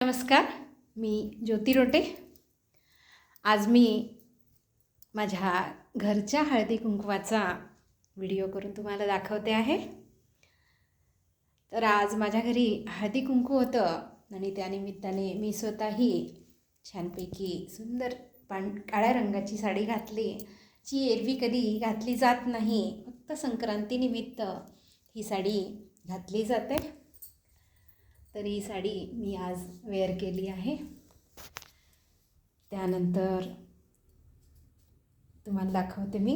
नमस्कार, मी ज्योती रोटे. आज मी माझ्या घरच्या हळदी कुंकवाचा व्हिडिओ करून तुम्हाला दाखवते आहे. तर आज माझ्या घरी हळदी कुंकू होतं आणि त्यानिमित्ताने मी स्वतःही छानपैकी सुंदर काळ्या रंगाची साडी घातली, जी एरवी कधी घातली जात नाही. फक्त संक्रांतीनिमित्त ही साडी घातली जाते. तर ही साडी मी आज वेअर केली आहे. त्यानंतर तुम्हाला दाखवते मी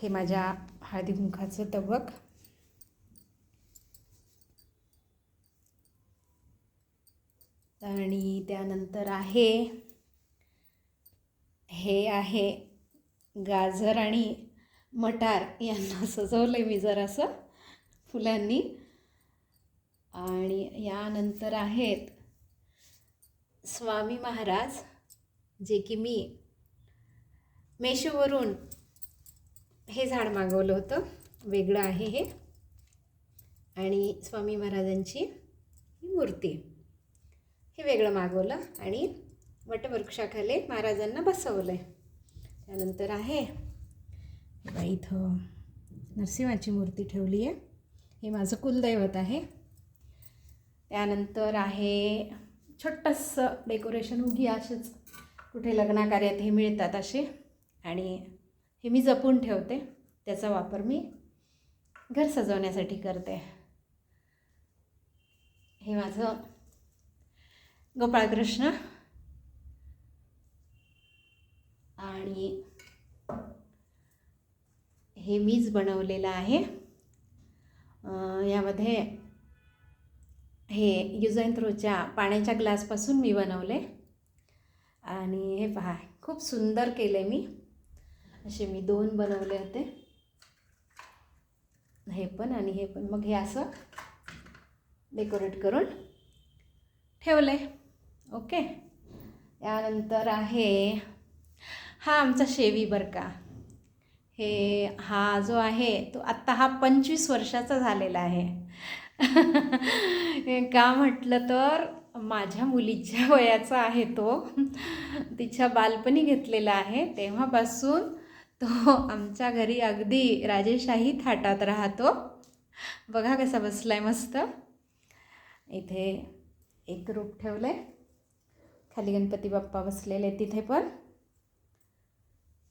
हे माझ्या हळदी कुंकाचं तबक. आणि त्यानंतर हे आहे गाजर आणि मटार यांना सजवलं मी जरासं फुलांनी. आणि यानंतर आहेत स्वामी महाराज, जे की मी मेशोवरून हे झाड मागवलं होतं. वेगळं आहे हे. आणि स्वामी महाराजांची ही मूर्ती हे वेगळं मागवलं आणि वटवृक्षाखाली महाराजांना बसवलं आहे. त्यानंतर आहे इथं नरसिंहाची मूर्ती ठेवली आहे. हे माझं कुलदैवत आहे. त्यानंतर आहे छोटंसं डेकोरेशन, उगी असेच कुठे लग्नाकार्यात हे मिळतात असे, आणि हे मी जपून ठेवते. त्याचा वापर मी घर सजवण्यासाठी करते. हे माझं गोपाळकृष्ण आणि हे मीच बनवलेलं आहे. यामध्ये हे यूज अँड थ्रोच्या पाण्याच्या ग्लासपासून मी बनवले. आणि हे पहा, खूप सुंदर केले मी. असे मी 2 बनवले होते, हे पण आणि हे पण. मग हे असं डेकोरेट करून ठेवले. ओके. यानंतर आहे हा आमचा शेवी बरं का. हा जो आहे तो आत्ता हा 25 वर्षाचा झालेला आहे. का म्हटलं तर माझ्या मुलीच्या वयाचा आहे तो. तिच्या बालपणी घेतलेला आहे. तेव्हापासून तो आमच्या घरी अगदी राजेशाही थाटात राहतो. बघा कसा बसलाय मस्त. इथे एक रूप ठेवलं आहे, खाली गणपती बाप्पा बसलेले तिथे पण.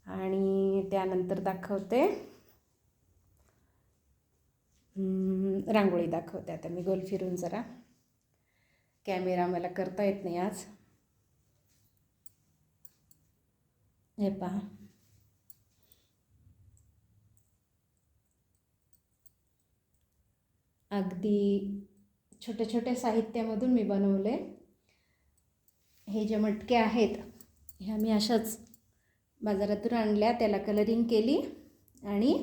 आणि त्यानंतर दाखवते रांगोळी दाखवते. आता मी गोल फिरून जरा, कॅमेरा मला करता येत नाही आज. हे पहा, अगदी छोट्या छोट्या साहित्यामधून मी बनवले. हे जे मटके आहेत ह्या मी अशाच बाजारातून आणल्या, त्याला कलरिंग केली आणि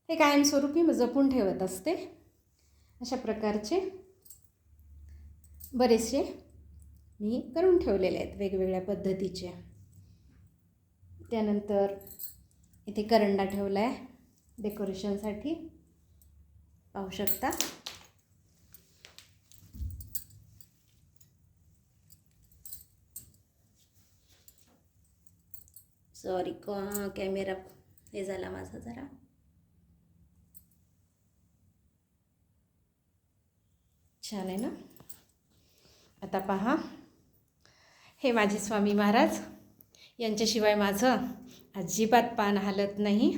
हे कायमस्वरूपी मी जपून ठेवत असते. अशा प्रकारचे बरेचसे मी करून ठेवलेले आहेत वेगवेगळ्या पद्धतीचे. त्यानंतर इथे करंडा ठेवला आहे डेकोरेशनसाठी, पाहू शकता. सॉरी, कॅमेरा हे झाला माझा जरा. छान आहे ना. आता पहा, हे माझे स्वामी महाराज. यांच्याशिवाय माझं अजिबात पान हालत नाही.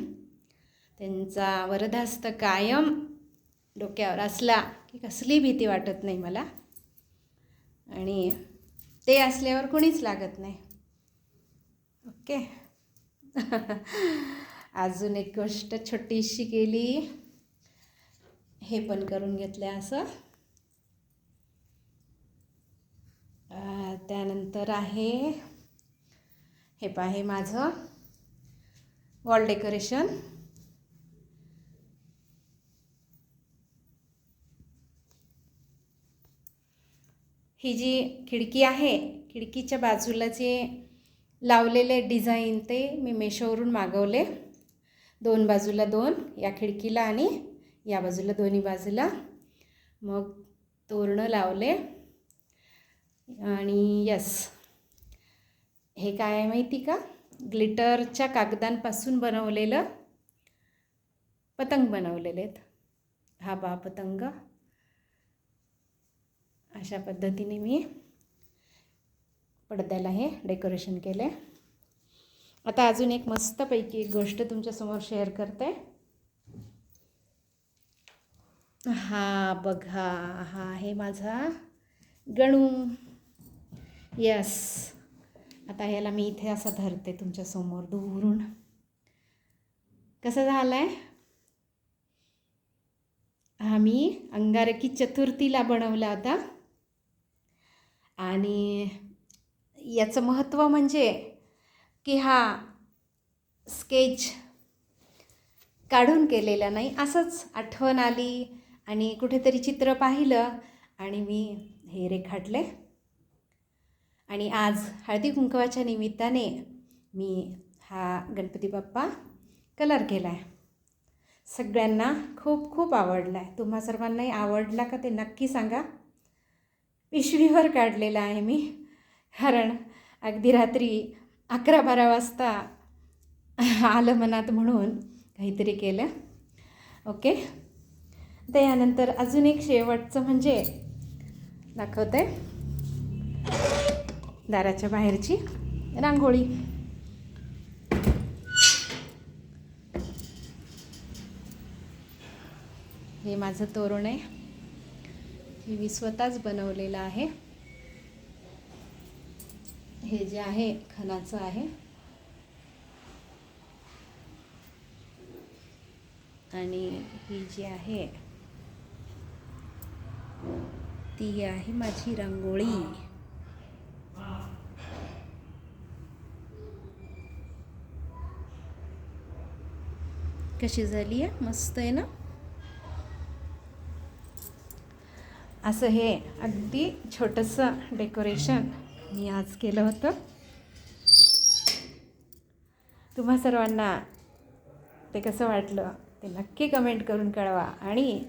त्यांचा वरदहस्त कायम डोक्यावर असला की कसली भीती वाटत नाही मला. आणि ते असल्यावर कोणीच लागत नाही. ओके. अजून एक गोष्ट छोटीशी केली, हे पण करून घेतलं असं. त्यानंतर आहे हे पहा, हे माझं वॉल डेकोरेशन. ही जी खिडकी आहे, खिडकीच्या बाजूला जे लावलेले डिझाईन ते मी मेशोवरून मागवले. 2 बाजूला 2, या खिडकीला आणि या बाजूला, दोन्ही बाजूला. मग तोरणं लावले आणि यस, हे काय आहे माहिती का, ग्लिटरच्या कागदांपासून बनवलेलं पतंग बनवलेले आहेत. हा बा पतंग अशा पद्धतीने मी पडद्याला हे डेकोरेशन केलं आहे. आता अजून एक मस्तपैकी एक गोष्ट तुमच्यासमोर शेअर करते. हा बघा, हा आहे माझा गणू. यस, आता ह्याला मी इथे असं धरते तुमच्यासमोर दूरून. कसं झालं आहे, हा मी अंगारकी चतुर्थीला बनवला होता. आणि याचं महत्त्व म्हणजे की हा स्केच काढून केलेला नाही, असंच आठवण आली आणि कुठेतरी चित्र पाहिलं आणि मी हे रेखाटले. आणि आज हळदी कुंकवाच्या निमित्ताने मी हा गणपती बाप्पा कलर केला आहे. सगळ्यांना खूप खूप आवडला आहे. तुम्हा सर्वांनाही आवडला का ते नक्की सांगा. पिशवीवर काढलेला आहे मी, कारण अगदी रात्री 11-12 वाजता आलं मनात म्हणून काहीतरी केलं. ओके, तर यानंतर अजून एक शेवटचं म्हणजे दाखवते दाराच्या बाहेरची रांगोळी. हे माझं तोरण आहे, हे मी स्वतःच बनवलेलं आहे. हे जे आहे खणाचं आहे आणि ही जी आहे ती आहे माझी रांगोळी. कशी झाली आहे, मस्त आहे ना. असं हे अगदी छोटंसं डेकोरेशन मी आज केलं होतं. तुम्हा सर्वांना ते कसं वाटलं ते नक्की कमेंट करून कळवा. आणि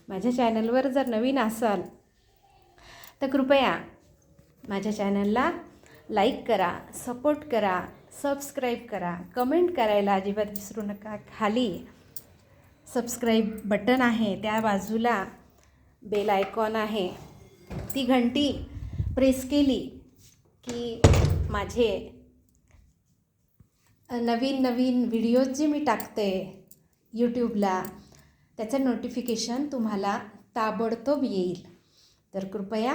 माझ्या चॅनलवर जर नवीन असाल तर कृपया माझ्या चॅनलला लाईक करा, सपोर्ट करा, सबस्क्राईब करा, कमेंट करायला अजिबात विसरू नका. खाली सबस्क्राईब बटन आहे, त्या बाजूला बेल आयकॉन आहे, ती घंटी प्रेस केली की माझे नवीन नवीन व्हिडिओज जे मी टाकते यूट्यूबला त्याचं नोटिफिकेशन तुम्हाला ताबडतोब येईल. तर कृपया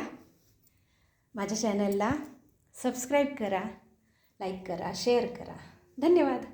माझ्या चॅनलला सबस्क्राईब करा, लाईक करा, शेअर करा. धन्यवाद.